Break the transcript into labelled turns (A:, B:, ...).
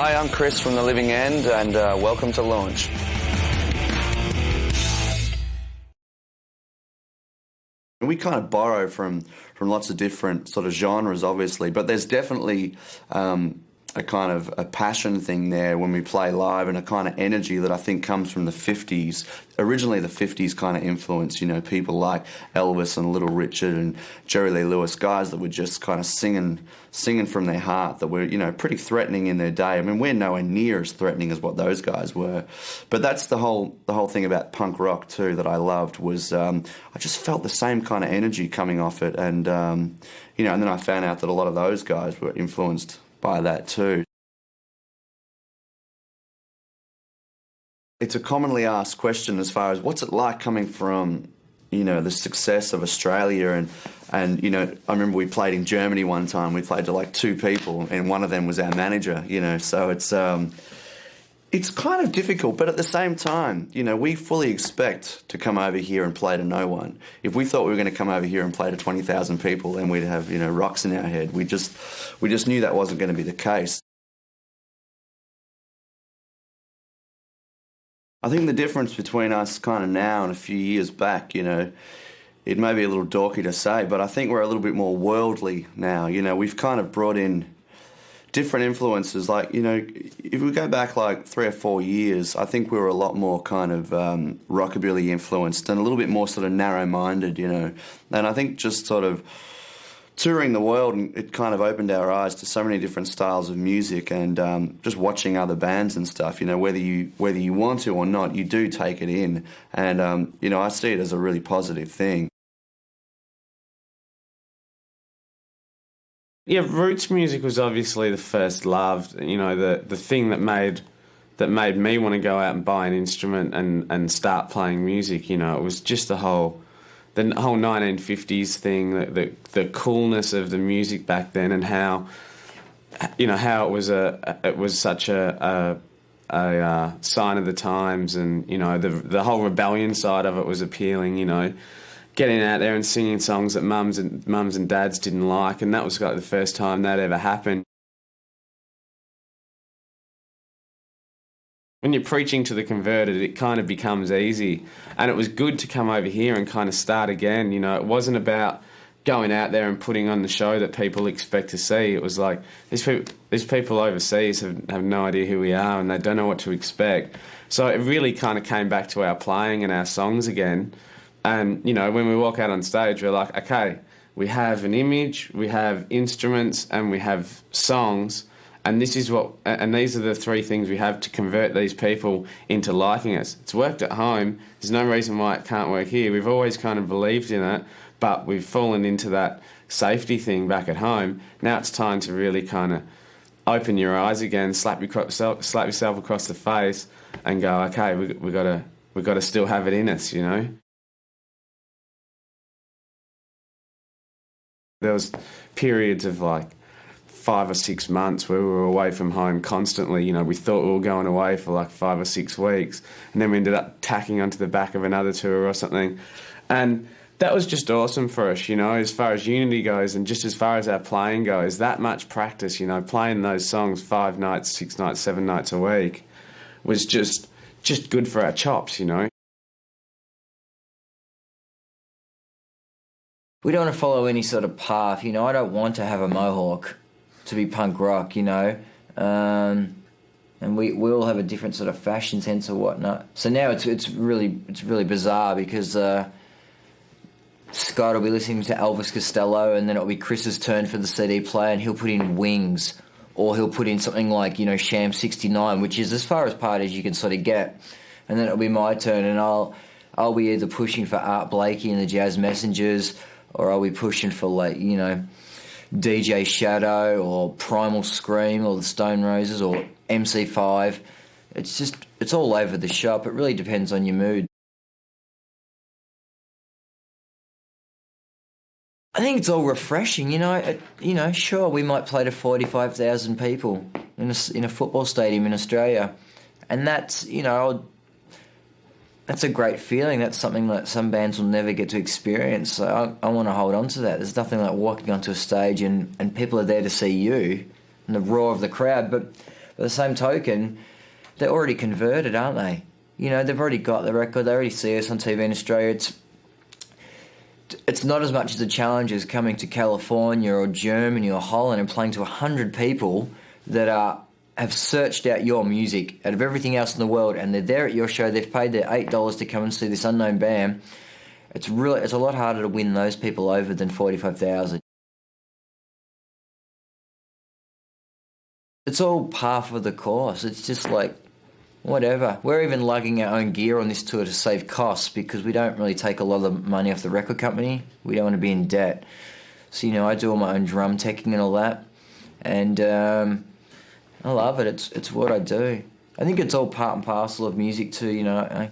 A: Hi, I'm Chris from The Living End, and welcome to Launch. We kind of borrow from lots of different sort of genres, obviously, but there's definitely a kind of a passion thing there when we play live, and a kind of energy that I think comes from the 50s. Originally the 50s kind of influence, you know, people like Elvis and Little Richard and Jerry Lee Lewis, guys that were just kind of singing from their heart, that were, you know, pretty threatening in their day. I mean, we're nowhere near as threatening as what those guys were. But that's the whole thing about punk rock too that I loved, was I just felt the same kind of energy coming off it, and you know, and then I found out that a lot of those guys were influenced by that too. It's a commonly asked question as far as what's it like coming from, you know, the success of Australia, and you know, I remember we played in Germany one time. We played to like 2 people, and one of them was our manager, you know, so it's kind of difficult, but at the same time, you know, we fully expect to come over here and play to no one. If we thought we were going to come over here and play to 20,000 people, then we'd have, you know, rocks in our head. We just knew that wasn't going to be the case. I think the difference between us kind of now and a few years back, you know, it may be a little dorky to say, but I think we're a little bit more worldly now. You know, we've kind of brought in different influences. Like, you know, if we go back like 3 or 4 years, I think we were a lot more kind of rockabilly influenced and a little bit more sort of narrow-minded, you know. And I think just sort of touring the world, it kind of opened our eyes to so many different styles of music, and just watching other bands and stuff, you know, whether you want to or not, you do take it in. And, you know, I see it as a really positive thing.
B: Yeah, roots music was obviously the first love, you know, the thing that made me want to go out and buy an instrument and start playing music. You know, it was just the whole 1950s thing, the coolness of the music back then, and how, you know, how it was such a sign of the times, and, you know, the whole rebellion side of it was appealing, you know. Getting out there and singing songs that mums and dads didn't like, and that was like the first time that ever happened. When you're preaching to the converted, it kind of becomes easy, and it was good to come over here and kind of start again. You know, it wasn't about going out there and putting on the show that people expect to see. It was like, these people overseas have no idea who we are, and they don't know what to expect. So it really kind of came back to our playing and our songs again. And, you know, when we walk out on stage, we're like, okay, we have an image, we have instruments, and we have songs, and these are the 3 things we have to convert these people into liking us. It's worked at home. There's no reason why it can't work here. We've always kind of believed in it, but we've fallen into that safety thing back at home. Now it's time to really kind of open your eyes again, slap yourself across the face, and go, okay, we got to still have it in us, you know. There was periods of like 5 or 6 months where we were away from home constantly. You know, we thought we were going away for like 5 or 6 weeks, and then we ended up tacking onto the back of another tour or something. And that was just awesome for us, you know, as far as unity goes, and just as far as our playing goes. That much practice, you know, playing those songs 5 nights, 6 nights, 7 nights a week was just good for our chops, you know.
C: We don't want to follow any sort of path, you know. I don't want to have a mohawk to be punk rock, you know. And we all have a different sort of fashion sense or whatnot. So now it's really bizarre, because Scott will be listening to Elvis Costello, and then it'll be Chris's turn for the CD player, and he'll put in Wings, or he'll put in something like, you know, Sham 69, which is as far as party as you can sort of get. And then it'll be my turn, and I'll be either pushing for Art Blakey and the Jazz Messengers, or I'll be pushing for, like, you know, DJ Shadow or Primal Scream or the Stone Roses or MC5. It's all over the shop. It really depends on your mood. I think it's all refreshing, you know. Sure, we might play to 45,000 people in a football stadium in Australia, and that's, you know, that's a great feeling. That's something that some bands will never get to experience. So I want to hold on to that. There's nothing like walking onto a stage and people are there to see you and the roar of the crowd. But By the same token, they're already converted, aren't they? You know, they've already got the record. They already see us on TV in Australia. It's not as much as a challenge as coming to California or Germany or Holland and playing to 100 people that have searched out your music out of everything else in the world, and they're there at your show. They've paid their $8 to come and see this unknown band. It's a lot harder to win those people over than 45,000. It's all par for the course. It's just like, whatever. We're even lugging our own gear on this tour to save costs because we don't really take a lot of the money off the record company. We don't want to be in debt. So, you know, I do all my own drum teching and all that. And I love it. It's what I do. I think it's all part and parcel of music too, you know.